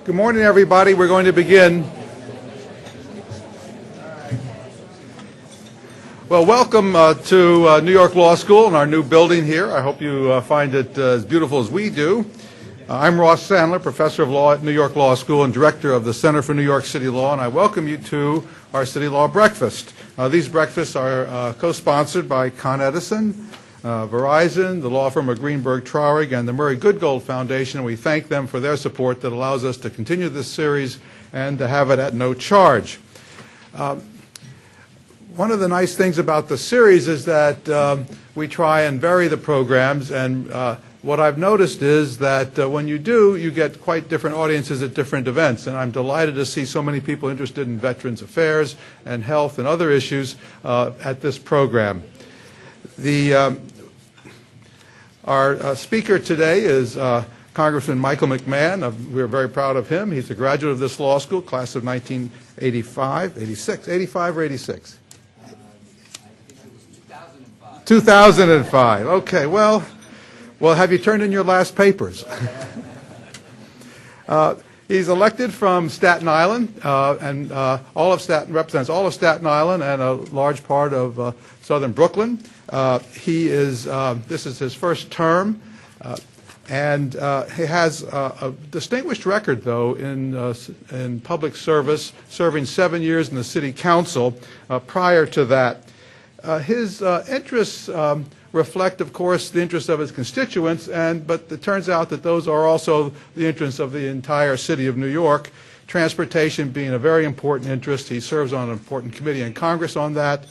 Good morning, everybody. We're going to begin. Well, welcome to New York Law School and our new building here. I hope you find it as beautiful as we do. I'm Ross Sandler, Professor of Law at New York Law School and Director of the Center for New York City Law, and I welcome you to our City Law Breakfast. These breakfasts are co-sponsored by Con Edison, Verizon, the law firm of Greenberg Traurig, and the Murray Goodgold Foundation, and we thank them for their support that allows us to continue this series and to have it at no charge. One of the nice things about the series is that we try and vary the programs, and what I've noticed is that when you do, you get quite different audiences at different events, and I'm delighted to see so many people interested in Veterans Affairs and health and other issues at this program. Our speaker today is Congressman Michael McMahon. We're very proud of him. He's a graduate of this law school, class of 1985, 86, 85 or 86? 2005. Okay, well, have you turned in your last papers? He's elected from Staten Island, and all of Staten represents all of Staten Island and a large part of southern Brooklyn. This is his first term, and he has a distinguished record, though, in public service, serving 7 years in the city council. Prior to that, his interests reflect, of course, the interests of his constituents, but it turns out that those are also the interests of the entire city of New York, transportation being a very important interest. He serves on an important committee in Congress on that.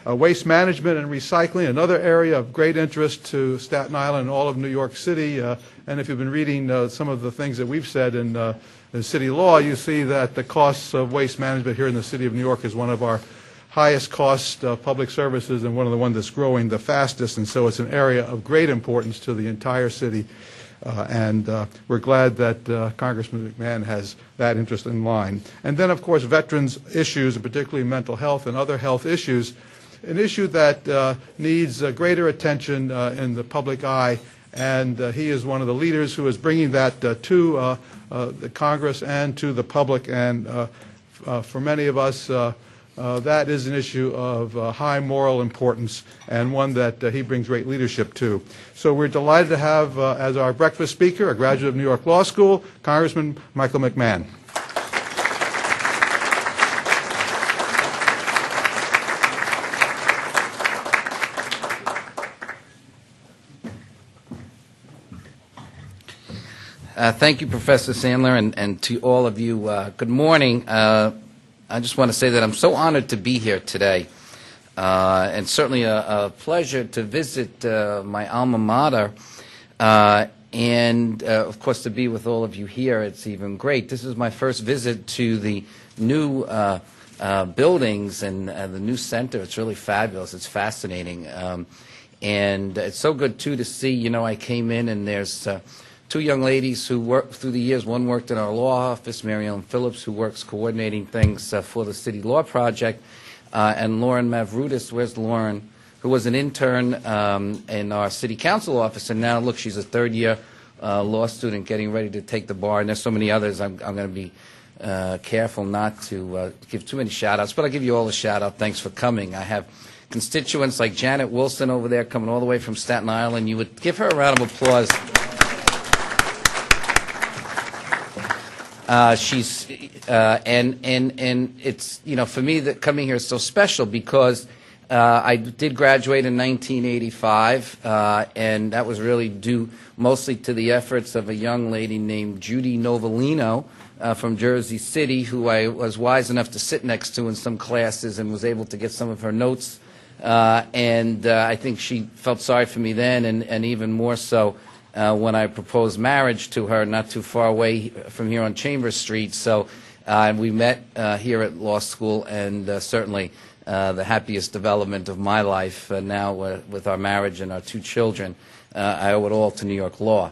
Waste management and recycling, another area of great interest to Staten Island and all of New York City. And if you've been reading some of the things that we've said in city law, you see that the costs of waste management here in the city of New York is one of our highest cost public services and one of the ones that's growing the fastest, and so it's an area of great importance to the entire city, and we're glad that Congressman McMahon has that interest in line. And then, of course, veterans issues, and particularly mental health and other health issues, an issue that needs greater attention in the public eye, and he is one of the leaders who is bringing that to the Congress and to the public, and for many of us, that is an issue of high moral importance and one that he brings great leadership to. So we're delighted to have as our breakfast speaker, a graduate of New York Law School, Congressman Michael McMahon. Thank you, Professor Sandler, and to all of you, good morning. I just want to say that I'm so honored to be here today, and certainly a pleasure to visit my alma mater, and of course to be with all of you here. It's even great. This is my first visit to the new buildings and the new center. It's really fabulous. It's fascinating, and it's so good too to see. I came in and there's two young ladies who worked through the years. One worked in our law office, Mary Ellen Phillips, who works coordinating things for the City Law Project, and Lauren Mavroudis, where's Lauren, who was an intern in our City Council office, and now, look, she's a third-year law student getting ready to take the bar, and there's so many others. I'm going to be careful not to give too many shout-outs, but I'll give you all a shout-out. Thanks for coming. I have constituents like Janet Wilson over there coming all the way from Staten Island. You would give her a round of applause. She's and it's for me that coming here is so special because I did graduate in 1985, and that was really due mostly to the efforts of a young lady named Judy Novellino from Jersey City, who I was wise enough to sit next to in some classes and was able to get some of her notes, and I think she felt sorry for me then, and even more so when I proposed marriage to her not too far away from here on Chambers Street. So we met here at law school, and certainly the happiest development of my life now with our marriage and our two children. I owe it all to New York law.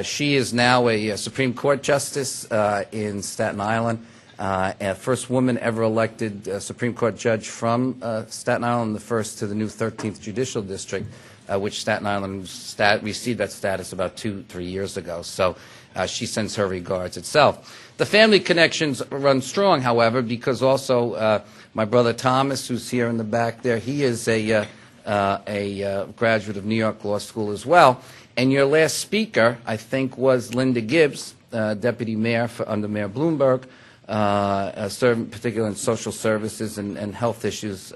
She is now a Supreme Court justice in Staten Island, first woman ever elected Supreme Court judge from Staten Island, the first to the new 13th Judicial District, which Staten Island received that status about 2-3 years ago. So she sends her regards itself. The family connections run strong, however, because also my brother Thomas, who's here in the back there, he is a graduate of New York Law School as well. And your last speaker, I think, was Linda Gibbs, Deputy Mayor under Mayor Bloomberg, served particularly in social services and health issues.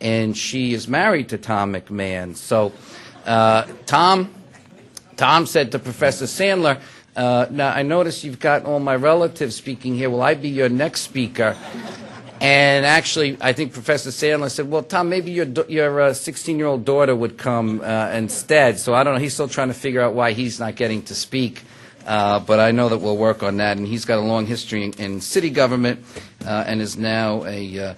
And she is married to Tom McMahon. So Tom said to Professor Sandler, now I notice you've got all my relatives speaking here. Will I be your next speaker? And actually, I think Professor Sandler said, well, Tom, maybe your 16-year-old daughter would come instead. So I don't know. He's still trying to figure out why he's not getting to speak. But I know that we'll work on that. And he's got a long history in city government and is now a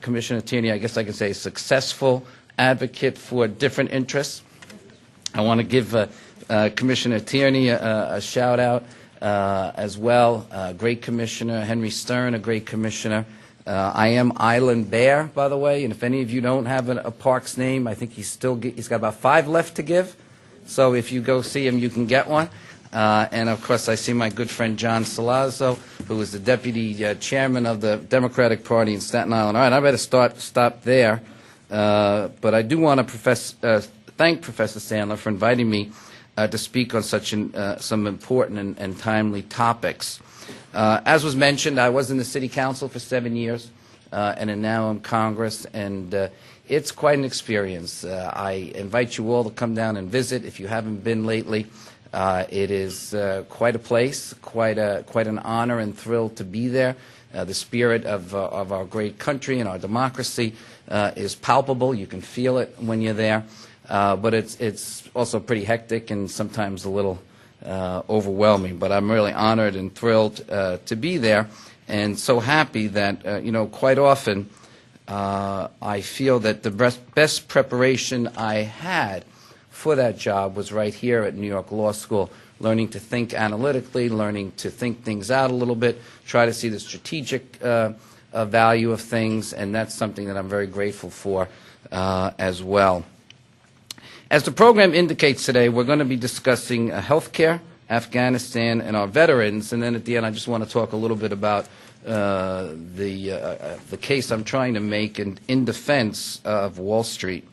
commissioner attorney, I guess I can say, a successful advocate for different interests. I want to give Commissioner Tierney a shout-out as well. Great commissioner. Henry Stern, a great commissioner. I am Island Bear, by the way, and if any of you don't have a park's name, I think he's got about 5 left to give. So if you go see him, you can get one. And of course, I see my good friend John Salazzo, who is the deputy chairman of the Democratic Party in Staten Island. All right, I better stop there. But I do want to thank Professor Sandler for inviting me to speak on such some important and timely topics. As was mentioned, I was in the City Council for 7 years, and now I'm Congress, and it's quite an experience. I invite you all to come down and visit if you haven't been lately. It is quite a place, quite an honor and thrill to be there. The spirit of our great country and our democracy is palpable. You can feel it when you're there. But it's also pretty hectic and sometimes a little overwhelming. But I'm really honored and thrilled to be there, and so happy that quite often I feel that the best preparation I had for that job was right here at New York Law School, learning to think analytically, learning to think things out a little bit, try to see the strategic value of things, and that's something that I'm very grateful for as well. As the program indicates today, we're going to be discussing health care, Afghanistan, and our veterans, and then at the end I just want to talk a little bit about the case I'm trying to make in defense of Wall Street.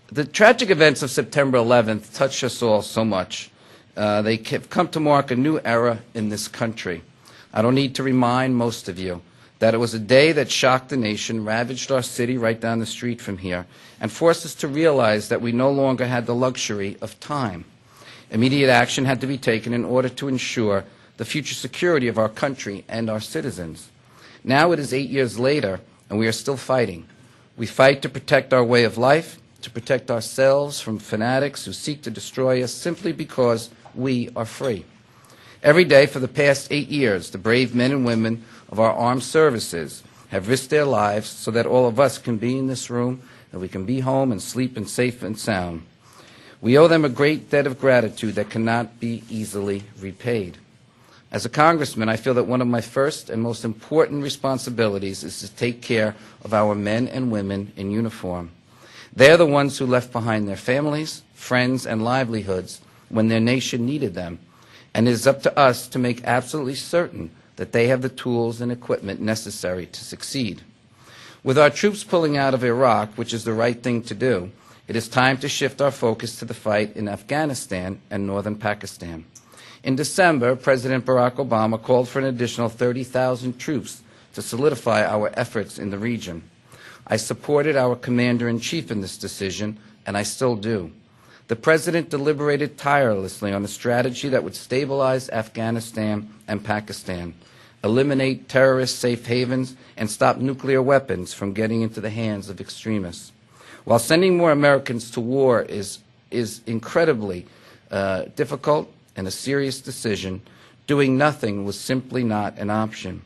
The tragic events of September 11th touched us all so much. They have come to mark a new era in this country. I don't need to remind most of you that it was a day that shocked the nation, ravaged our city right down the street from here, and forced us to realize that we no longer had the luxury of time. Immediate action had to be taken in order to ensure the future security of our country and our citizens. Now it is 8 years later, and we are still fighting. We fight to protect our way of life, to protect ourselves from fanatics who seek to destroy us simply because we are free. Every day for the past 8 years, the brave men and women of our armed services have risked their lives so that all of us can be in this room, that we can be home and sleep and safe and sound. We owe them a great debt of gratitude that cannot be easily repaid. As a congressman, I feel that one of my first and most important responsibilities is to take care of our men and women in uniform. They are the ones who left behind their families, friends, and livelihoods when their nation needed them, and it is up to us to make absolutely certain that they have the tools and equipment necessary to succeed. With our troops pulling out of Iraq, which is the right thing to do, it is time to shift our focus to the fight in Afghanistan and northern Pakistan. In December, President Barack Obama called for an additional 30,000 troops to solidify our efforts in the region. I supported our commander-in-chief in this decision, and I still do. The President deliberated tirelessly on a strategy that would stabilize Afghanistan and Pakistan, eliminate terrorist safe havens, and stop nuclear weapons from getting into the hands of extremists. While sending more Americans to war is incredibly difficult and a serious decision, doing nothing was simply not an option.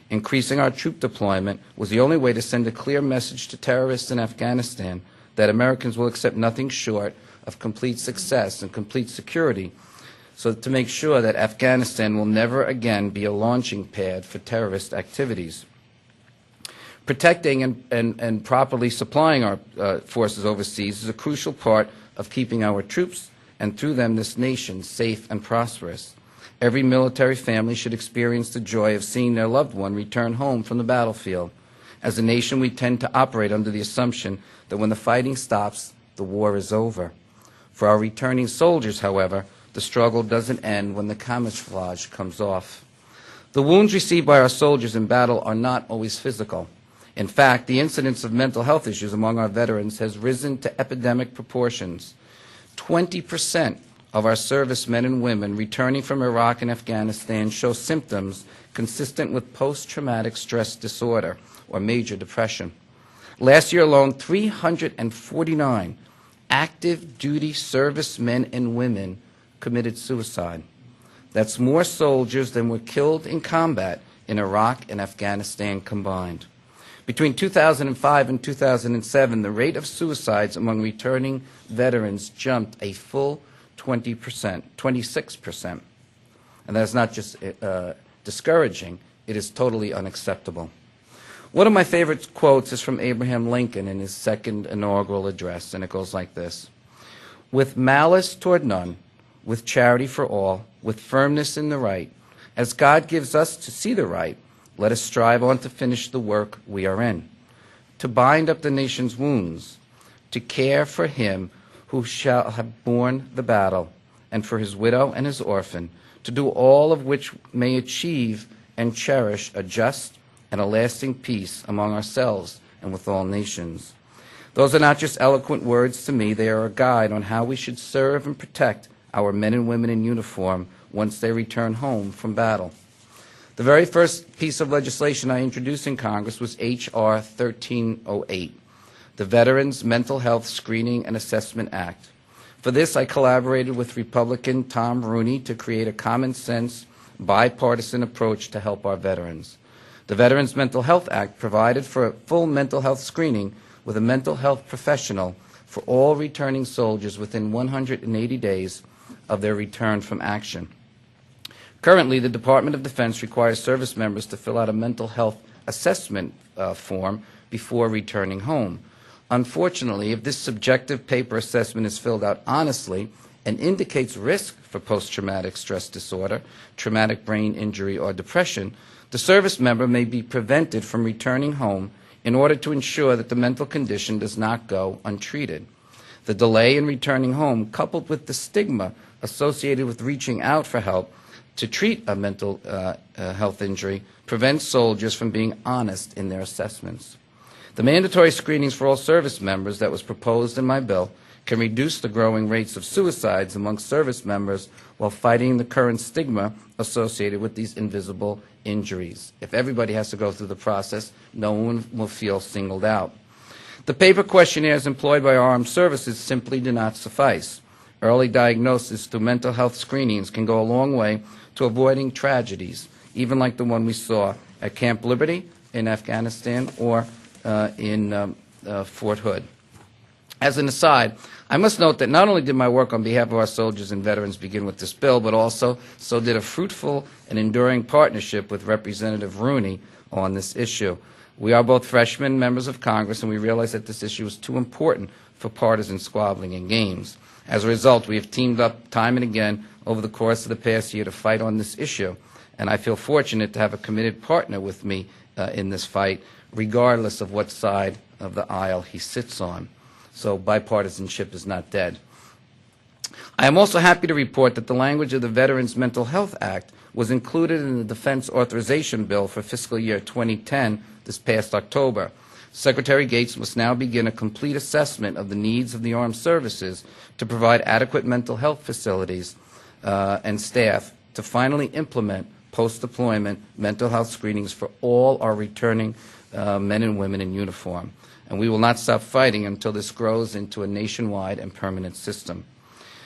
Increasing our troop deployment was the only way to send a clear message to terrorists in Afghanistan that Americans will accept nothing short of complete success and complete security, so to make sure that Afghanistan will never again be a launching pad for terrorist activities. Protecting and properly supplying our forces overseas is a crucial part of keeping our troops and through them this nation safe and prosperous. Every military family should experience the joy of seeing their loved one return home from the battlefield. As a nation, we tend to operate under the assumption that when the fighting stops, the war is over. For our returning soldiers, however, the struggle doesn't end when the camouflage comes off. The wounds received by our soldiers in battle are not always physical. In fact, the incidence of mental health issues among our veterans has risen to epidemic proportions. 20% of our servicemen and women returning from Iraq and Afghanistan show symptoms consistent with post-traumatic stress disorder or major depression. Last year alone, 349 active duty servicemen and women committed suicide. That's more soldiers than were killed in combat in Iraq and Afghanistan combined. Between 2005 and 2007, the rate of suicides among returning veterans jumped a full 26%. And that's not just discouraging, it is totally unacceptable. One of my favorite quotes is from Abraham Lincoln in his second inaugural address, and it goes like this: "With malice toward none, with charity for all, with firmness in the right, as God gives us to see the right, let us strive on to finish the work we are in, to bind up the nation's wounds, to care for him who shall have borne the battle, and for his widow and his orphan, to do all of which may achieve and cherish a just and a lasting peace among ourselves and with all nations." Those are not just eloquent words to me, they are a guide on how we should serve and protect our men and women in uniform once they return home from battle. The very first piece of legislation I introduced in Congress was H.R. 1308, the Veterans Mental Health Screening and Assessment Act. For this, I collaborated with Republican Tom Rooney to create a common-sense, bipartisan approach to help our veterans. The Veterans Mental Health Act provided for a full mental health screening with a mental health professional for all returning soldiers within 180 days of their return from action. Currently, the Department of Defense requires service members to fill out a mental health assessment form before returning home. Unfortunately, if this subjective paper assessment is filled out honestly and indicates risk for post-traumatic stress disorder, traumatic brain injury, or depression, the service member may be prevented from returning home in order to ensure that the mental condition does not go untreated. The delay in returning home, coupled with the stigma associated with reaching out for help to treat a mental health injury, prevents soldiers from being honest in their assessments. The mandatory screenings for all service members that was proposed in my bill can reduce the growing rates of suicides among service members while fighting the current stigma associated with these invisible injuries. If everybody has to go through the process, no one will feel singled out. The paper questionnaires employed by our armed services simply do not suffice. Early diagnosis through mental health screenings can go a long way to avoiding tragedies, even like the one we saw at Camp Liberty in Afghanistan or in Fort Hood. As an aside, I must note that not only did my work on behalf of our soldiers and veterans begin with this bill, but also so did a fruitful and enduring partnership with Representative Rooney on this issue. We are both freshmen members of Congress, and we realize that this issue is too important for partisan squabbling and games. As a result, we have teamed up time and again over the course of the past year to fight on this issue, and I feel fortunate to have a committed partner with me in this fight, regardless of what side of the aisle he sits on. So bipartisanship is not dead. I am also happy to report that the language of the Veterans Mental Health Act was included in the Defense Authorization Bill for fiscal year 2010 this past October. Secretary Gates must now begin a complete assessment of the needs of the armed services to provide adequate mental health facilities and staff to finally implement post-deployment mental health screenings for all our returning men and women in uniform. And we will not stop fighting until this grows into a nationwide and permanent system.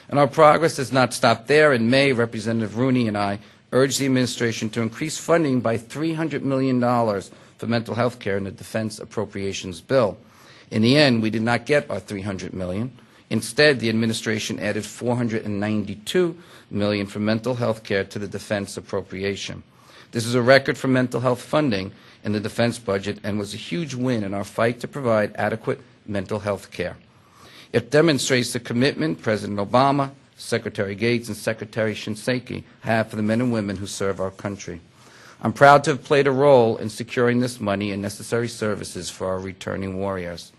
And our progress does not stop there. In May, Representative Rooney and I urged the administration to increase funding by $300 million for mental health care in the Defense Appropriations Bill. In the end, we did not get our $300 million. Instead, the administration added $492 million for mental health care to the defense appropriation. This is a record for mental health funding in the defense budget and was a huge win in our fight to provide adequate mental health care. It demonstrates the commitment President Obama, Secretary Gates and Secretary Shinseki have for the men and women who serve our country. I'm proud to have played a role in securing this money and necessary services for our returning warriors.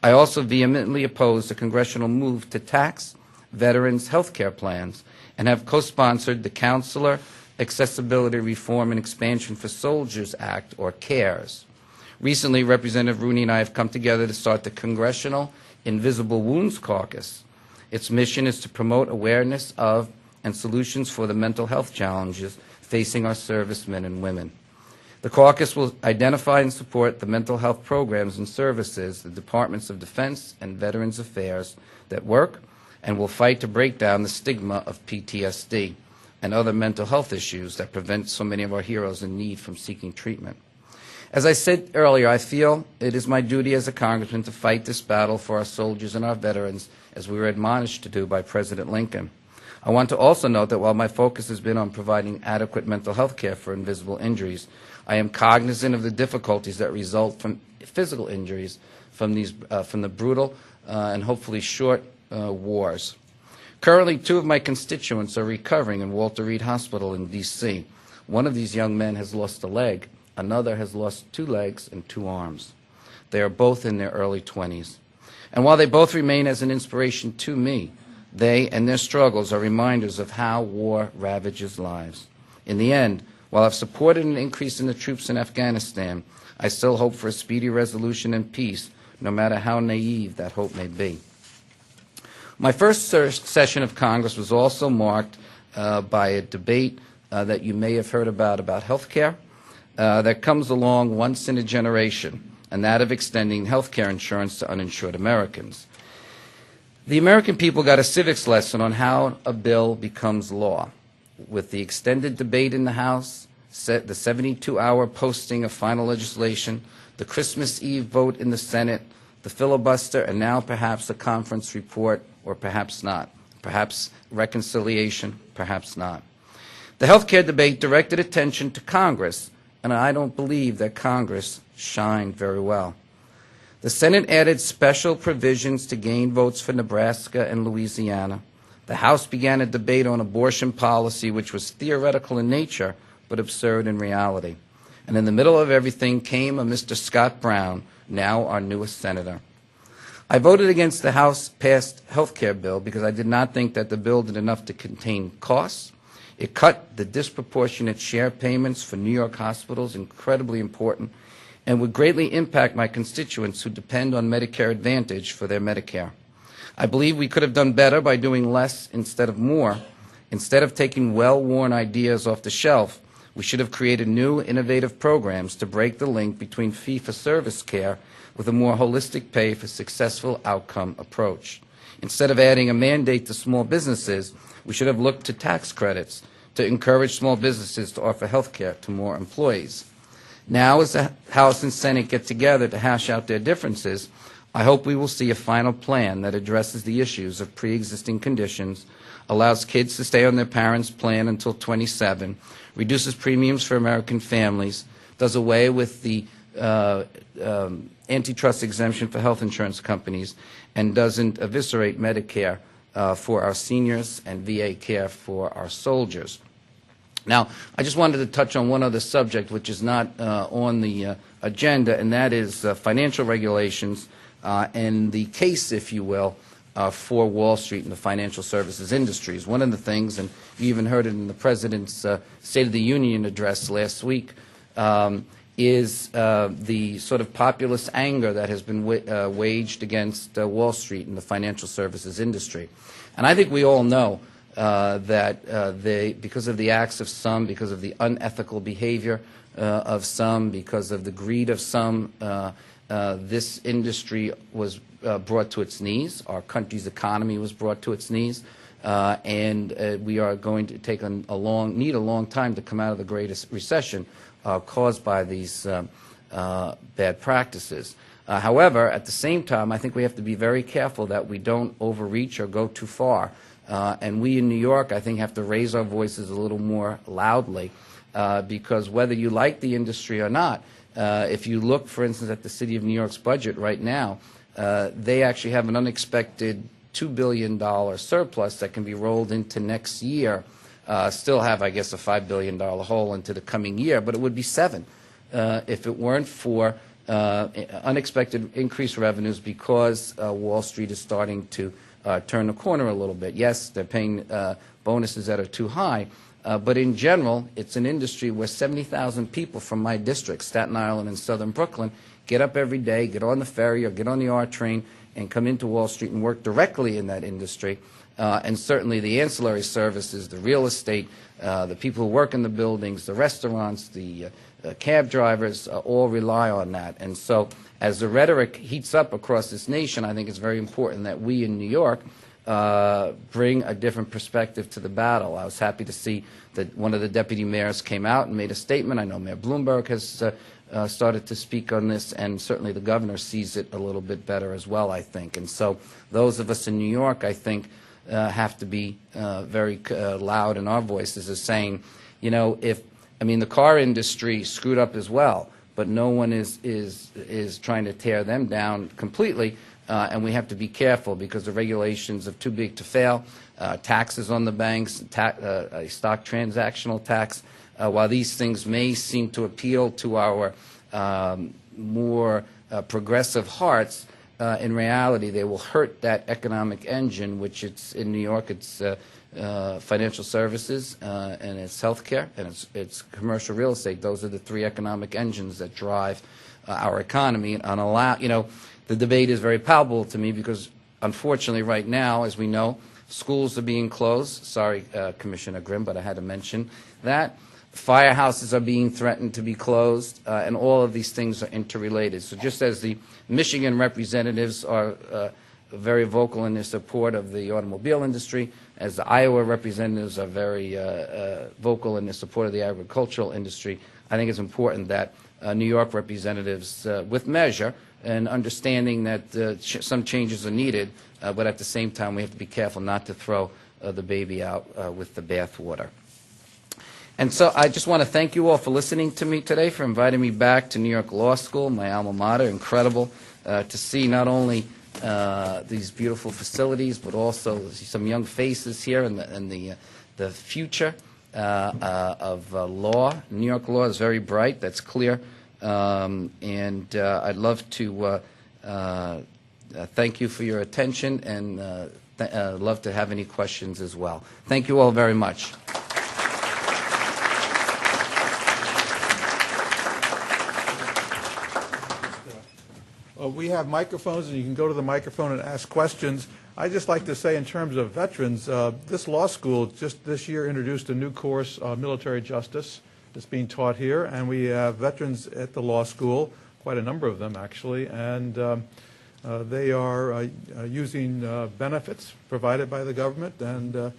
I also vehemently oppose the congressional move to tax veterans' health care plans and have co-sponsored the Counselor Accessibility Reform and Expansion for Soldiers Act, or CARES. Recently, Representative Rooney and I have come together to start the Congressional Invisible Wounds Caucus. Its mission is to promote awareness of and solutions for the mental health challenges facing our servicemen and women. The caucus will identify and support the mental health programs and services, the Departments of Defense and Veterans Affairs that work, and will fight to break down the stigma of PTSD and other mental health issues that prevent so many of our heroes in need from seeking treatment. As I said earlier, I feel it is my duty as a congressman to fight this battle for our soldiers and our veterans, as we were admonished to do by President Lincoln. I want to also note that while my focus has been on providing adequate mental health care for invisible injuries, I am cognizant of the difficulties that result from physical injuries from the brutal and hopefully short wars. Currently, 2 of my constituents are recovering in Walter Reed Hospital in D.C. One of these young men has lost a leg. Another has lost 2 legs and 2 arms. They are both in their early 20s. And while they both remain as an inspiration to me, they and their struggles are reminders of how war ravages lives. In the end, while I've supported an increase in the troops in Afghanistan, I still hope for a speedy resolution and peace, no matter how naive that hope may be. My first session of Congress was also marked by a debate that you may have heard about health care that comes along once in a generation, and that of extending health care insurance to uninsured Americans. The American people got a civics lesson on how a bill becomes law. With the extended debate in the House, the 72-hour posting of final legislation, the Christmas Eve vote in the Senate, the filibuster, and now perhaps a conference report, or perhaps not. Perhaps reconciliation, perhaps not. The health care debate directed attention to Congress, and I don't believe that Congress shined very well. The Senate added special provisions to gain votes for Nebraska and Louisiana. The House began a debate on abortion policy, which was theoretical in nature, but absurd in reality. And in the middle of everything came a Mr. Scott Brown, now our newest senator. I voted against the House-passed health care bill because I did not think that the bill did enough to contain costs. It cut the disproportionate share payments for New York hospitals, incredibly important, and would greatly impact my constituents who depend on Medicare Advantage for their Medicare. I believe we could have done better by doing less instead of more. Instead of taking well-worn ideas off the shelf, we should have created new, innovative programs to break the link between fee-for-service care with a more holistic pay-for-successful outcome approach. Instead of adding a mandate to small businesses, we should have looked to tax credits to encourage small businesses to offer health care to more employees. Now, as the House and Senate get together to hash out their differences, I hope we will see a final plan that addresses the issues of pre-existing conditions, allows kids to stay on their parents' plan until 27, reduces premiums for American families, does away with the antitrust exemption for health insurance companies, and doesn't eviscerate Medicare for our seniors and VA care for our soldiers. Now, I just wanted to touch on one other subject which is not on the agenda, and that is financial regulations and the case, if you will, for Wall Street and the financial services industries. One of the things, and you even heard it in the President's State of the Union address last week, is the sort of populist anger that has been waged against Wall Street and the financial services industry. And I think we all know that because of the acts of some, because of the unethical behavior of some, because of the greed of some, this industry was brought to its knees. Our country's economy was brought to its knees, and we are going to take need a long time to come out of the greatest recession caused by these bad practices. However, at the same time, I think we have to be very careful that we don't overreach or go too far. And we in New York, I think, have to raise our voices a little more loudly because whether you like the industry or not, if you look, for instance, at the City of New York's budget right now, they actually have an unexpected $2 billion surplus that can be rolled into next year, still have, I guess, a $5 billion hole into the coming year, but it would be $7 if it weren't for unexpected increased revenues because Wall Street is starting to turn the corner a little bit. Yes, they're paying bonuses that are too high, but in general, it's an industry where 70,000 people from my district, Staten Island and southern Brooklyn, get up every day, get on the ferry or get on the R train and come into Wall Street and work directly in that industry. And certainly the ancillary services, the real estate, the people who work in the buildings, the restaurants, the cab drivers all rely on that. And so as the rhetoric heats up across this nation, I think it's very important that we in New York bring a different perspective to the battle. I was happy to see that one of the deputy mayors came out and made a statement. I know Mayor Bloomberg has started to speak on this, and certainly the governor sees it a little bit better as well, I think. And so those of us in New York, I think, have to be very loud in our voices as saying, you know, the car industry screwed up as well, but no one is trying to tear them down completely, and we have to be careful because the regulations of too big to fail, taxes on the banks, a stock transactional tax, while these things may seem to appeal to our more progressive hearts, in reality, they will hurt that economic engine, which it's in New York, it's financial services, and it's healthcare, and it's commercial real estate. Those are the three economic engines that drive our economy. And the debate is very palpable to me because, unfortunately, right now, as we know, schools are being closed. Sorry, Commissioner Grimm, but I had to mention that. Firehouses are being threatened to be closed, and all of these things are interrelated. So just as the Michigan representatives are very vocal in their support of the automobile industry, as the Iowa representatives are very vocal in their support of the agricultural industry, I think it's important that New York representatives, with measure and understanding that some changes are needed, but at the same time we have to be careful not to throw the baby out with the bathwater. And so I just want to thank you all for listening to me today, for inviting me back to New York Law School, my alma mater. Incredible to see not only these beautiful facilities, but also some young faces here and the future of law. New York law is very bright, that's clear. And I'd love to thank you for your attention and love to have any questions as well. Thank you all very much. We have microphones, and you can go to the microphone and ask questions. I'd just like to say, in terms of veterans, this law school just this year introduced a new course, military justice, that's being taught here, and we have veterans at the law school, quite a number of them actually, and they are using benefits provided by the government, and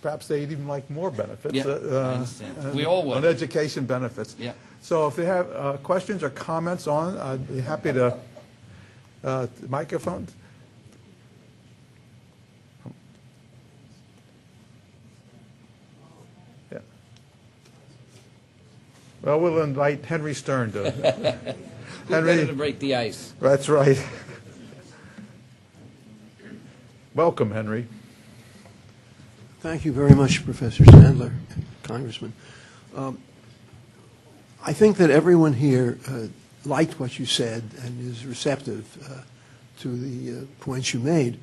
perhaps they'd even like more benefits. Yeah, I understand. We all would. On education benefits. Yeah. So if they have questions or comments on, I'd be happy to, microphones. Yeah. Well, we'll invite Henry Stern to. Henry, to break the ice. That's right. Welcome, Henry. Thank you very much, Professor Sandler, Congressman. I think that everyone here liked what you said and is receptive to the points you made,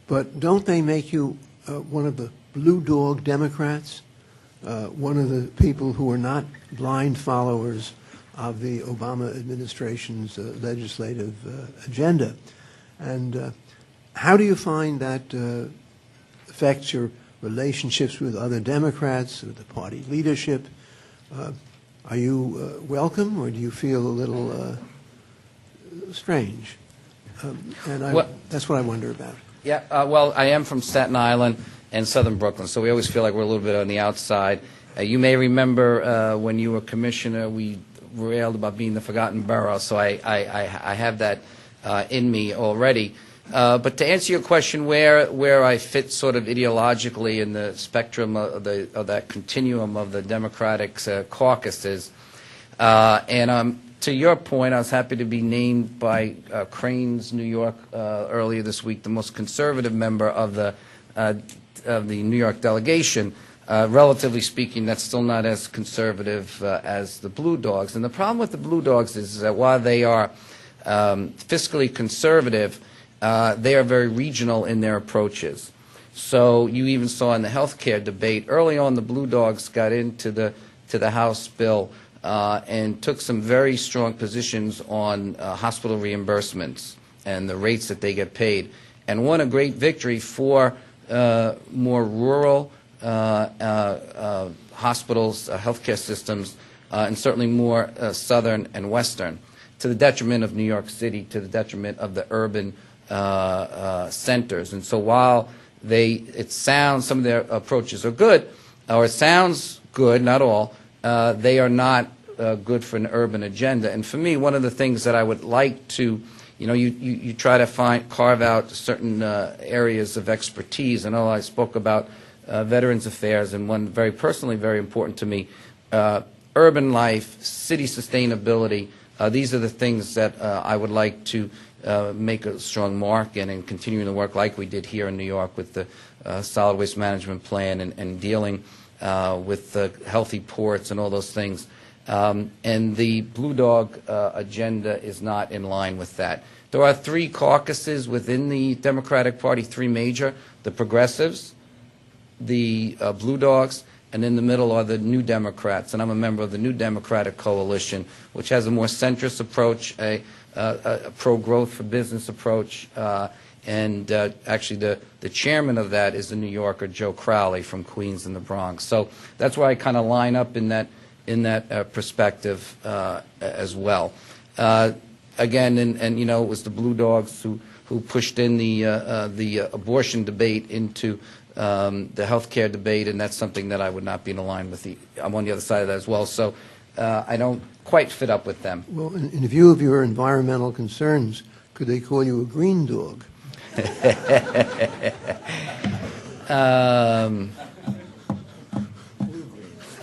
but don't they make you one of the blue dog Democrats, one of the people who are not blind followers of the Obama administration's legislative agenda? And how do you find that affects your relationships with other Democrats, with the party leadership? Are you welcome, or do you feel a little strange? That's what I wonder about. Yeah, well, I am from Staten Island and southern Brooklyn, so we always feel like we're a little bit on the outside. You may remember when you were commissioner, we railed about being the forgotten borough, so I have that in me already. But to answer your question, where I fit sort of ideologically in the spectrum of that continuum of the Democratic caucuses, and to your point, I was happy to be named by Cranes, New York, earlier this week, the most conservative member of the New York delegation. Relatively speaking, that's still not as conservative as the Blue Dogs. And the problem with the Blue Dogs is that while they are fiscally conservative, they are very regional in their approaches. So you even saw in the health care debate, early on the Blue Dogs got into the House bill and took some very strong positions on hospital reimbursements and the rates that they get paid, and won a great victory for more rural hospitals, healthcare systems, and certainly more southern and western, to the detriment of New York City, to the detriment of the urban centers. And so while some of their approaches are good, or it sounds good, not all, they are not good for an urban agenda. And for me, one of the things that I would like to, you try to carve out certain areas of expertise. I know I spoke about Veterans Affairs, and one very personally very important to me, urban life, city sustainability. These are the things that I would like to make a strong mark in, and continuing to work like we did here in New York with the solid waste management plan and dealing with the healthy ports and all those things. And the Blue Dog agenda is not in line with that. There are three caucuses within the Democratic Party, three major: the Progressives, the Blue Dogs, and in the middle are the New Democrats. And I'm a member of the New Democratic Coalition, which has a more centrist approach, a pro-growth for business approach, and actually the chairman of that is the New Yorker Joe Crowley from Queens and the Bronx. So that's where I kind of line up in that perspective as well. Again, and it was the Blue Dogs who pushed in the abortion debate into the health care debate, and that's something that I would not be in line with. I'm on the other side of that as well, so I don't quite fit up with them. Well, in view of your environmental concerns, could they call you a green dog?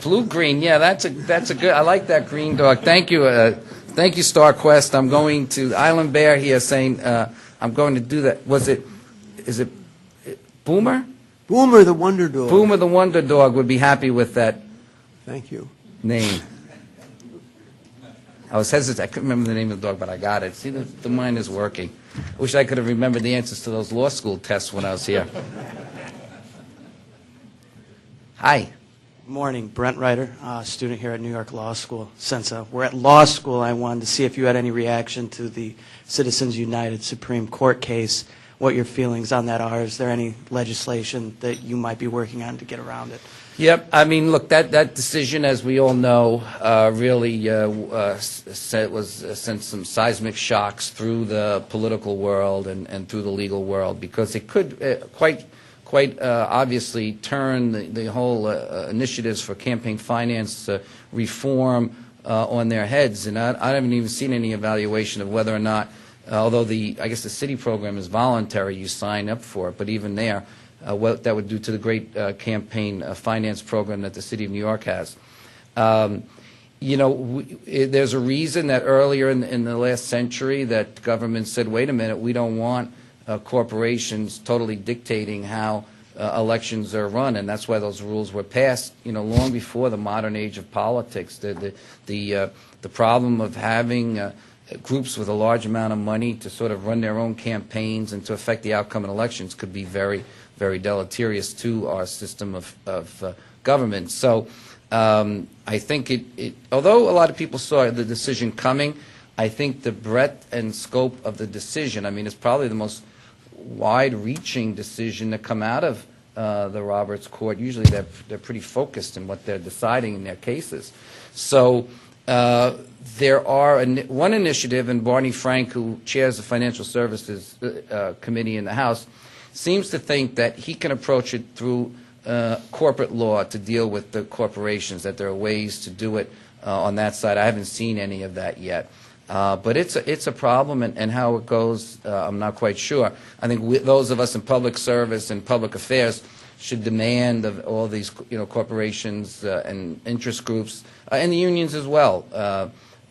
Blue-green, yeah, that's a good. I like that green dog. Thank you, StarQuest. I'm going to Island Bear here saying I'm going to do that. Is it Boomer? Boomer the Wonder Dog. Boomer the Wonder Dog would be happy with that. Thank you. Name. I was hesitant. I couldn't remember the name of the dog, but I got it. See, the mind is working. I wish I could have remembered the answers to those law school tests when I was here. Hi. Morning, Brent Ryder, student here at New York Law School. Since we're at law school, I wanted to see if you had any reaction to the Citizens United Supreme Court case, what your feelings on that are. Is there any legislation that you might be working on to get around it? Yep. I mean, look, that decision, as we all know, really sent some seismic shocks through the political world and through the legal world, because it could quite obviously turn the whole initiatives for campaign finance reform on their heads. And I haven't even seen any evaluation of whether or not, although I guess the city program is voluntary, you sign up for it, but even there, what that would do to the great campaign finance program that the city of New York has. There's a reason that earlier in the last century that government said, wait a minute, we don't want corporations totally dictating how elections are run, and that's why those rules were passed, long before the modern age of politics. The problem of having groups with a large amount of money to sort of run their own campaigns and to affect the outcome of elections could be very, very deleterious to our system of government. So I think although a lot of people saw the decision coming, I think the breadth and scope of the decision, I mean, it's probably the most wide-reaching decision to come out of the Roberts Court. Usually they're pretty focused in what they're deciding in their cases. So there are one initiative, and Barney Frank, who chairs the Financial Services Committee in the House, seems to think that he can approach it through corporate law to deal with the corporations, that there are ways to do it on that side. I haven't seen any of that yet. But it's a problem, and how it goes, I'm not quite sure. I think those of us in public service and public affairs should demand of all these corporations and interest groups, and the unions as well,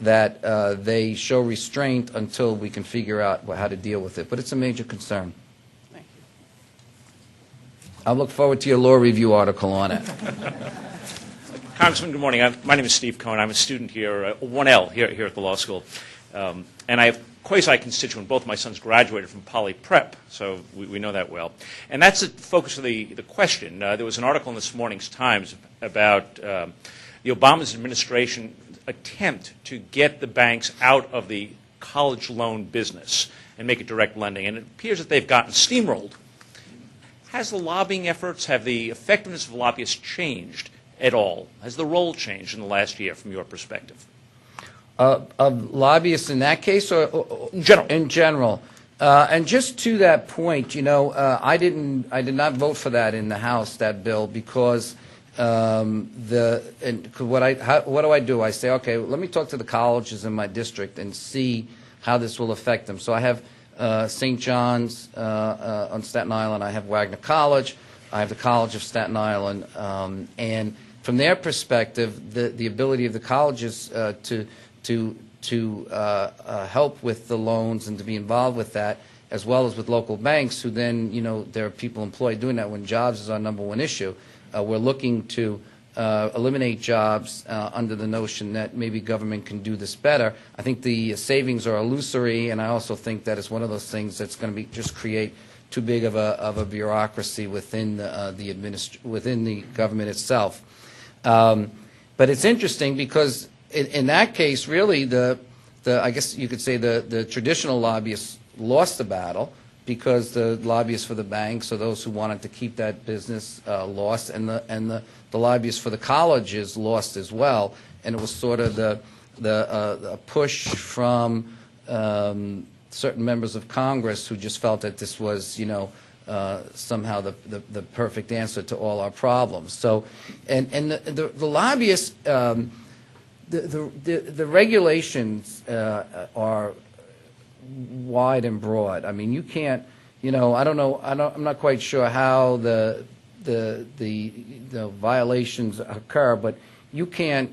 that they show restraint until we can figure out how to deal with it. But it's a major concern. Thank you. I'll look forward to your law review article on it. Congressman, good morning. My name is Steve Cohen. I'm a student here, 1L, here at the law school. And I have quasi-constituent. Both my sons graduated from Poly Prep, so we know that well. And that's the focus of the question. There was an article in this morning's Times about the Obama's administration attempt to get the banks out of the college loan business and make it direct lending. And it appears that they've gotten steamrolled. Has the lobbying efforts, have the effectiveness of lobbyists changed at all? Has the role changed in the last year from your perspective? Of lobbyists in that case, or In general. In general. And just to that point, you know, I did not vote for that in the House, that bill, because what do? I say, okay, let me talk to the colleges in my district and see how this will affect them. So I have St. John's on Staten Island. I have Wagner College. I have the College of Staten Island. And from their perspective, the ability of the colleges to help with the loans and to be involved with that, as well as with local banks, who then, you know, there are people employed doing that when jobs is our #1 issue. We're looking to eliminate jobs under the notion that maybe government can do this better. I think the savings are illusory, and I also think that it's one of those things that's going to be just create too big of a bureaucracy within within the government itself. But it's interesting because in that case, really, I guess you could say the traditional lobbyists lost the battle, because the lobbyists for the banks, or those who wanted to keep that business, lost, and the lobbyists for the colleges lost as well. And it was sort of a push from certain members of Congress who just felt that this was, you know, somehow the perfect answer to all our problems. So, and the lobbyists. The regulations are wide and broad. I mean, you can't, you know, I don't know, I'm not quite sure how the violations occur, but you can't.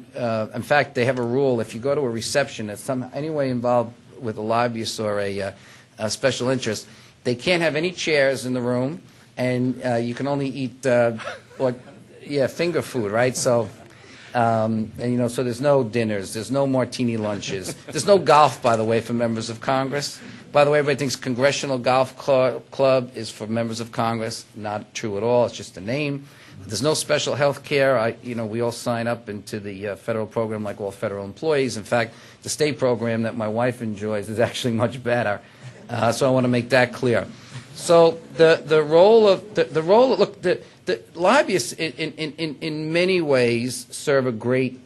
In fact, they have a rule: if you go to a reception that's anyway involved with a lobbyist or a special interest, they can't have any chairs in the room, and you can only eat finger food, right? So. And, you know, so there's no dinners, there's no martini lunches, there's no golf, by the way, for members of Congress. By the way, everybody thinks Congressional Golf Club is for members of Congress. Not true at all. It's just a name. There's no special health care. You know, we all sign up into the federal program like all federal employees. In fact, the state program that my wife enjoys is actually much better. So I want to make that clear. So the role of look, the lobbyists in many ways serve a great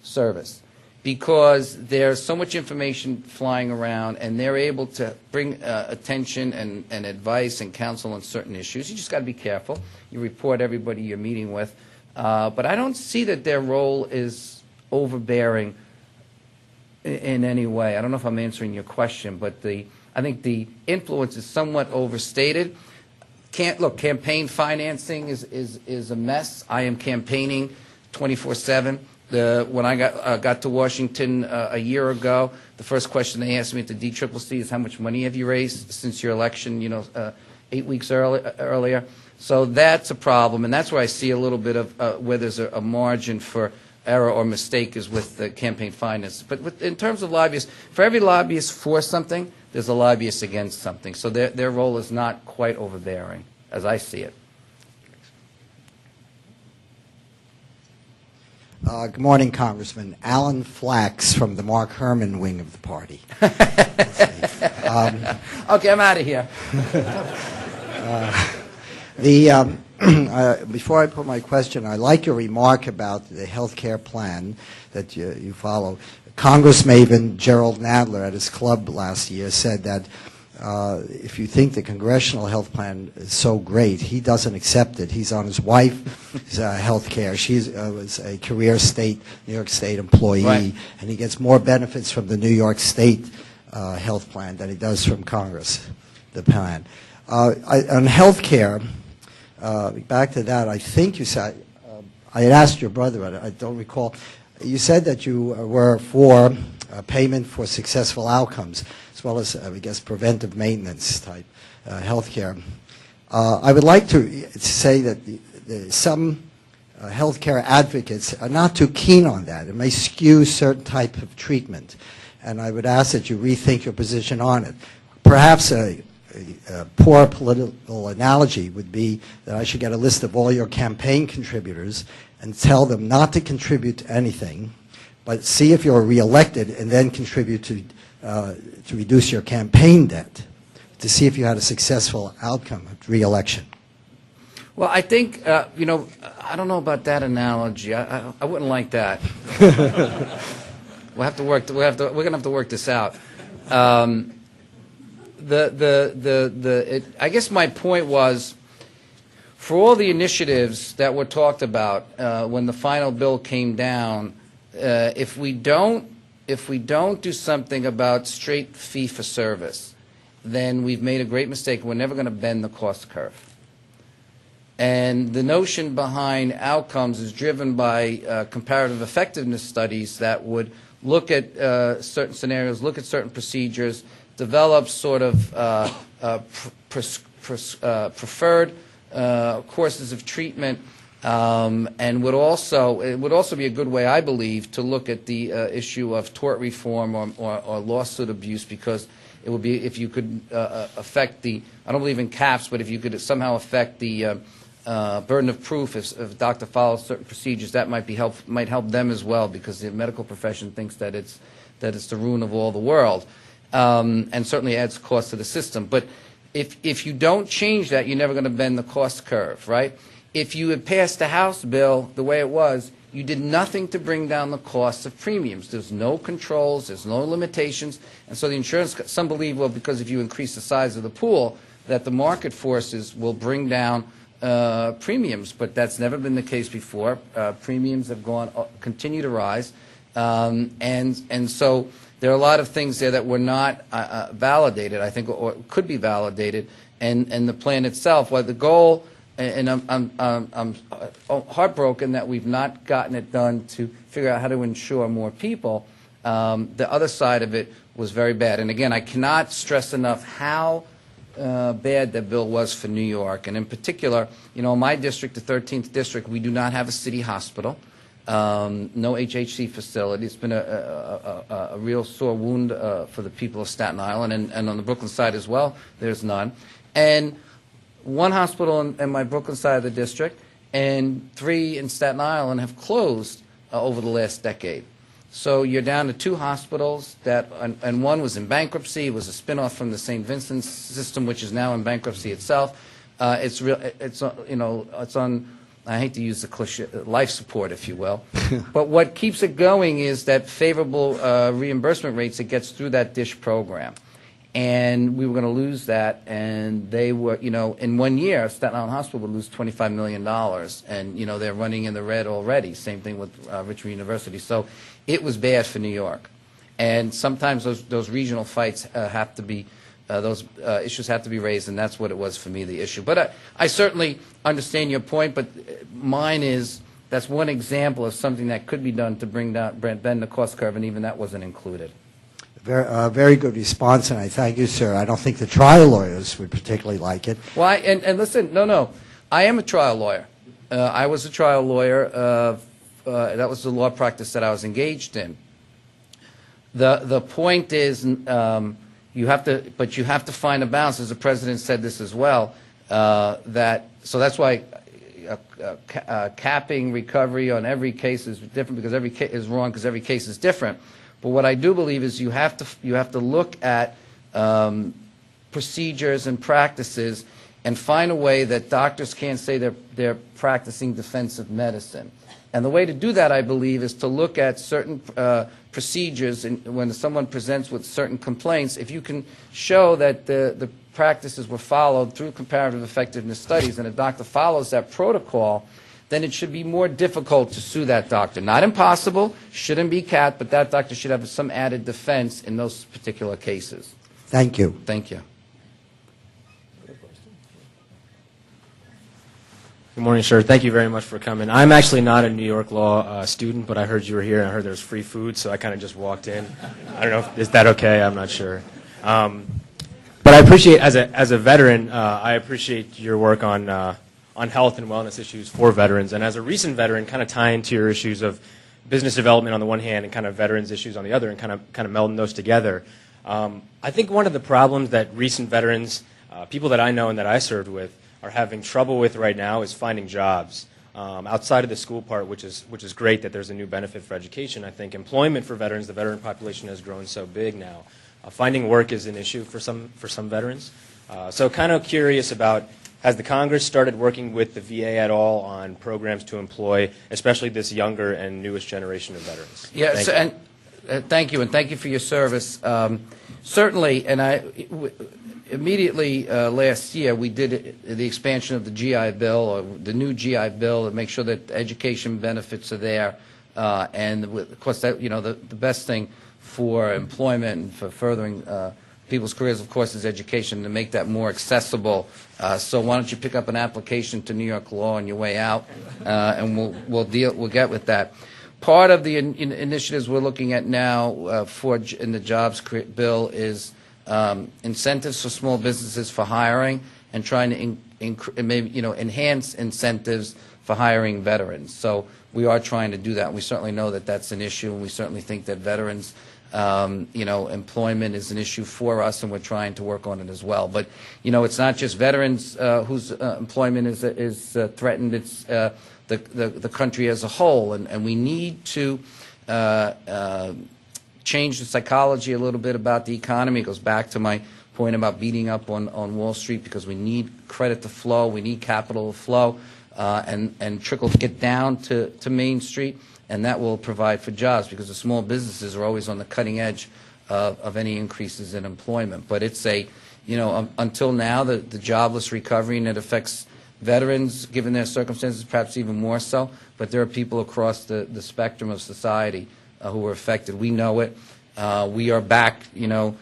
service, because there's so much information flying around, and they're able to bring attention and advice and counsel on certain issues. You just got to be careful. You report everybody you're meeting with. But I don't see that their role is overbearing in any way. I don't know if I'm answering your question, but I think the influence is somewhat overstated. Campaign financing is a mess. I am campaigning 24/7. When I got to Washington a year ago, the first question they asked me at the DCCC is, how much money have you raised since your election, 8 weeks earlier? So that's a problem, and that's where I see a little bit of where there's a margin for error or mistake is with the campaign finance. But in terms of lobbyists, for every lobbyist for something, there's a lobbyist against something. So their role is not quite overbearing, as I see it. Good morning, Congressman. Alan Flax from the Mark Herman wing of the party. Okay, I'm out of here. Before I put my question, I like your remark about the health care plan that you follow. Congress maven Gerald Nadler at his club last year said that if you think the congressional health plan is so great, he doesn't accept it. He's on his wife's health care. She was a career New York State employee, right, and he gets more benefits from the New York State health plan than he does from Congress, the plan. On health care, back to that, I think you said, I had asked your brother, I don't recall, You said that you were for payment for successful outcomes, as well as, I guess, preventive maintenance type health care. I would like to say that some healthcare advocates are not too keen on that. It may skew certain type of treatment, and I would ask that you rethink your position on it. Perhaps a poor political analogy would be that I should get a list of all your campaign contributors and tell them not to contribute to anything, but see if you're reelected and then contribute to reduce your campaign debt, to see if you had a successful outcome of reelection. Well, I think, you know, I don't know about that analogy. I wouldn't like that. We're going to have to work this out. I guess my point was, for all the initiatives that were talked about when the final bill came down, if we don't do something about straight fee for service, then we've made a great mistake. We're never going to bend the cost curve. And the notion behind outcomes is driven by comparative effectiveness studies that would look at certain scenarios, look at certain procedures, develop sort of preferred courses of treatment, and it would also be a good way, I believe, to look at the issue of tort reform or lawsuit abuse, because it would be, if you could affect the, I don't believe in caps, but if you could somehow affect the burden of proof, if a doctor follows certain procedures, that might help them as well, because the medical profession thinks that it's the ruin of all the world, and certainly adds cost to the system. But if you don't change that, you're never going to bend the cost curve, right? If you had passed the House bill the way it was, you did nothing to bring down the cost of premiums. There's no controls, there's no limitations, and so the insurance, some believe, well, because if you increase the size of the pool, that the market forces will bring down premiums, but that's never been the case before. Premiums have continue to rise, and so there are a lot of things there that were not validated, I think, or could be validated, and the plan itself, well, the goal, and I'm heartbroken that we've not gotten it done to figure out how to insure more people. The other side of it was very bad, and again, I cannot stress enough how bad that bill was for New York, and in particular, you know, in my district, the 13th district, we do not have a city hospital, no HHC facility. It's been a real sore wound for the people of Staten Island, and on the Brooklyn side as well, there's none. And one hospital in my Brooklyn side of the district, and 3 in Staten Island have closed over the last decade. So you're down to 2 hospitals that, and one was in bankruptcy. It was a spinoff from the St. Vincent's system, which is now in bankruptcy itself. It's on, I hate to use the cliche, life support, if you will. But what keeps it going is that favorable reimbursement rates that gets through that DISH program. And we were going to lose that, and they were, you know, in 1 year, Staten Island Hospital would lose $25 million, and, you know, they're running in the red already. Same thing with Richmond University. So it was bad for New York. And sometimes those regional fights have to be, those issues have to be raised, and that's what it was for me, the issue. But I certainly understand your point, but mine is, that's one example of something that could be done to bend the cost curve, and even that wasn't included. Very good response, and I thank you, sir. I don't think the trial lawyers would particularly like it. Well, and listen, no, I am a trial lawyer. I was a trial lawyer. That was the law practice that I was engaged in. The point is, you have to find a balance. As the president said this as well. So that's why capping recovery on every case is different, because every case is wrong, because every case is different. But what I do believe is you have to look at procedures and practices and find a way that doctors can't say they're practicing defensive medicine. And the way to do that, I believe, is to look at certain procedures, and when someone presents with certain complaints, if you can show that the practices were followed through comparative effectiveness studies, and a doctor follows that protocol, then it should be more difficult to sue that doctor. Not impossible, shouldn't be capped, but that doctor should have some added defense in those particular cases. Thank you. Thank you. Good morning, sir. Thank you very much for coming. I'm actually not a New York law student, but I heard you were here, and I heard there was free food, so I kind of just walked in. I don't know, is that okay? I'm not sure. But I appreciate, as a veteran, I appreciate your work on health and wellness issues for veterans. And as a recent veteran, kind of tying to your issues of business development on the one hand and kind of veterans issues on the other, and kind of melding those together. I think one of the problems that recent veterans, people that I know and that I served with, are having trouble with right now is finding jobs. Outside of the school part, which is great that there's a new benefit for education, I think employment for veterans, the veteran population has grown so big now. Finding work is an issue for some veterans. So kind of curious about, has the Congress started working with the VA at all on programs to employ, especially this younger and newest generation of veterans? Yes, thank you, and thank you for your service. Certainly, and immediately last year we did the expansion of the GI Bill, or the new GI Bill, to make sure that education benefits are there, and of course that the best thing for employment and for furthering people's careers, of course, is education, to make that more accessible. So why don't you pick up an application to New York Law on your way out, and we'll get with that. Part of the initiatives we're looking at now in the jobs bill is incentives for small businesses for hiring, and trying to enhance incentives for hiring veterans. So we are trying to do that. We certainly know that that's an issue, and we certainly think that veterans, employment is an issue for us, and we're trying to work on it as well. But it's not just veterans whose employment is threatened. It's the country as a whole, and we need to change the psychology a little bit about the economy. It goes back to my point about beating up on Wall Street, because we need credit to flow, we need capital to flow, and trickle get down to Main Street, and that will provide for jobs, because the small businesses are always on the cutting edge of any increases in employment. But it's until now, the jobless recovery, and it affects veterans, given their circumstances, perhaps even more so, but there are people across the spectrum of society who are affected. We know it. We are back, to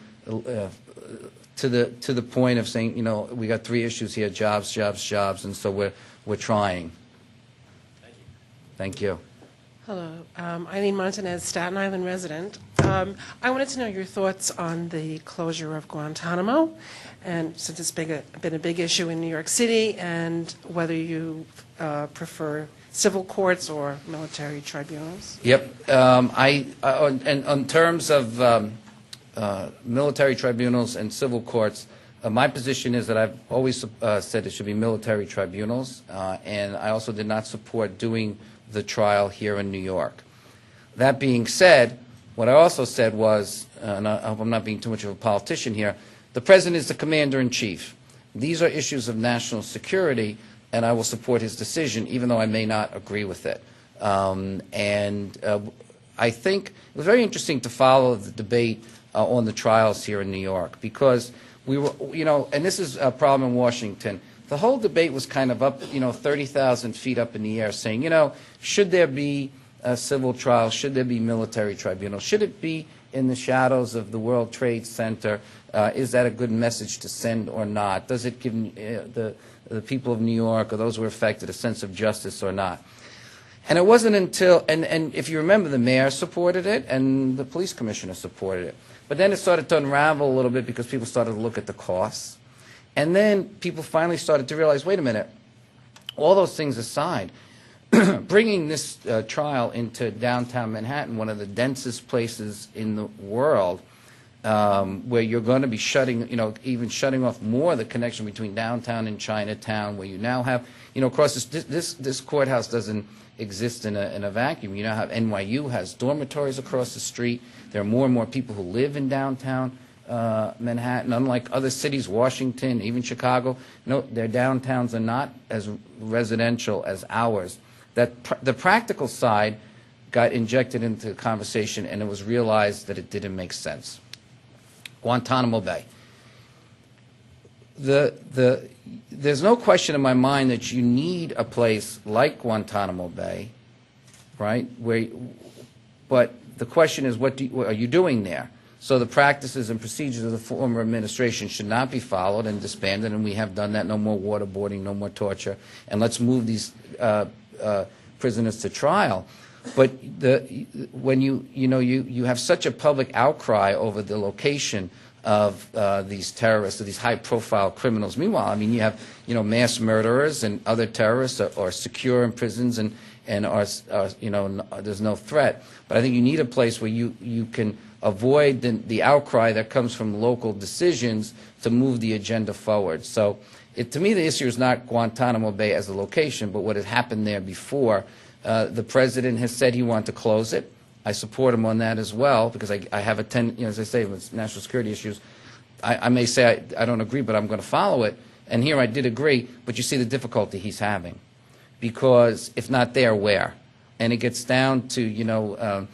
the point of saying, we got three issues here: jobs, jobs, jobs, and so we're trying. Thank you. Hello, Eileen Montanez, Staten Island resident. I wanted to know your thoughts on the closure of Guantanamo, and since it's been a big issue in New York City, and whether you prefer civil courts or military tribunals. Yep. And on terms of military tribunals and civil courts, my position is that I've always said it should be military tribunals, and I also did not support doing the trial here in New York. That being said, what I also said was, and I hope I'm not being too much of a politician here, the President is the Commander-in-Chief. These are issues of national security, and I will support his decision, even though I may not agree with it. I think it was very interesting to follow the debate on the trials here in New York, because we were, and this is a problem in Washington. The whole debate was kind of up, 30,000 feet up in the air, saying, should there be a civil trial? Should there be military tribunal? Should it be in the shadows of the World Trade Center? Is that a good message to send or not? Does it give the people of New York or those who are affected a sense of justice or not? And it wasn't until, and if you remember, the mayor supported it and the police commissioner supported it. But then it started to unravel a little bit, because people started to look at the costs. And then people finally started to realize, wait a minute, all those things aside, bringing this trial into downtown Manhattan, one of the densest places in the world, where you're going to be even shutting off more of the connection between downtown and Chinatown, where you now have, of course, this courthouse doesn't exist in a vacuum. You now have NYU has dormitories across the street. There are more and more people who live in downtown Manhattan. Unlike other cities, Washington, even Chicago, their downtowns are not as residential as ours. The practical side got injected into the conversation, and it was realized that it didn't make sense. Guantanamo Bay. There's no question in my mind that you need a place like Guantanamo Bay, right? But the question is, what are you doing there? So the practices and procedures of the former administration should not be followed and disbanded, and we have done that. No more waterboarding, no more torture, and let's move these prisoners to trial. But when you have such a public outcry over the location of these terrorists, or these high-profile criminals. Meanwhile, I mean, you have mass murderers and other terrorists are secure in prisons and are there's no threat. But I think you need a place where you can avoid the outcry that comes from local decisions to move the agenda forward. So to me, the issue is not Guantanamo Bay as a location, but what had happened there before. The president has said he wanted to close it. I support him on that as well, because I have as I say, with national security issues, I may say I don't agree, but I'm going to follow it. And here I did agree, but you see the difficulty he's having. Because if not there, where? And it gets down to,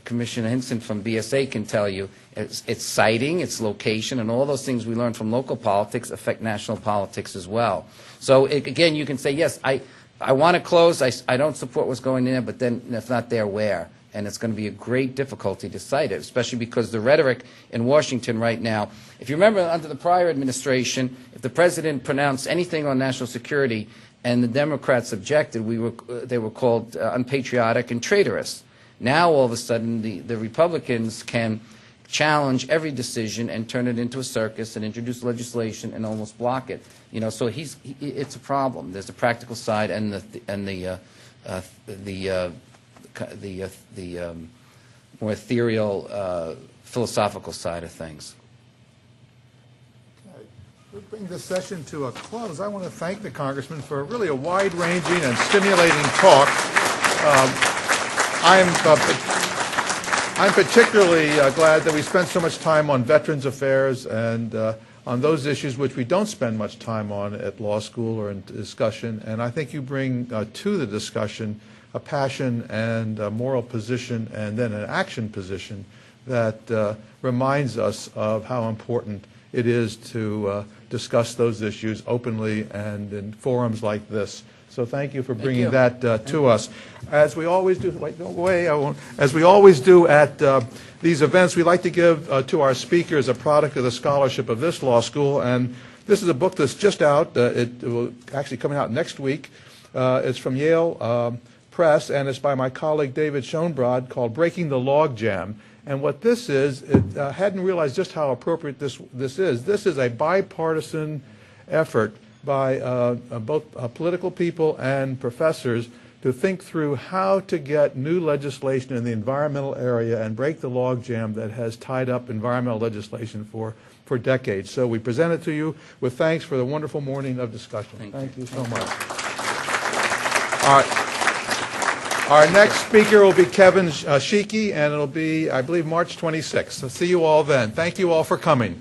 Commissioner Hinson from BSA can tell you, it's siting, it's location, and all those things we learn from local politics affect national politics as well. So again, you can say, yes, I want to close, I don't support what's going in there, but then if not there, where? And it's going to be a great difficulty to cite it, especially because the rhetoric in Washington right now, if you remember under the prior administration, if the president pronounced anything on national security and the Democrats objected, they were called unpatriotic and traitorous. Now, all of a sudden, the Republicans can challenge every decision and turn it into a circus and introduce legislation and almost block it. So it's a problem. There's a practical side and the more ethereal, philosophical side of things. Okay. We'll bring this session to a close. I want to thank the Congressman for really a wide-ranging and stimulating talk. I'm particularly glad that we spent so much time on Veterans Affairs and on those issues which we don't spend much time on at law school or in discussion. And I think you bring to the discussion a passion and a moral position and then an action position that reminds us of how important it is to discuss those issues openly and in forums like this. So thank you for bringing that to us. As we always do, wait, no way, I won't. As we always do at these events, we like to give to our speakers a product of the scholarship of this law school. And this is a book that's just out. It will actually coming out next week. It's from Yale Press, and it's by my colleague David Schoenbrod, called Breaking the Logjam. And what this is, I hadn't realized just how appropriate this is. This is a bipartisan effort by both political people and professors to think through how to get new legislation in the environmental area and break the logjam that has tied up environmental legislation for decades. So we present it to you with thanks for the wonderful morning of discussion. Thank you so much. Our next speaker will be Kevin Sheekey, and it'll be, I believe, March 26th. So see you all then. Thank you all for coming.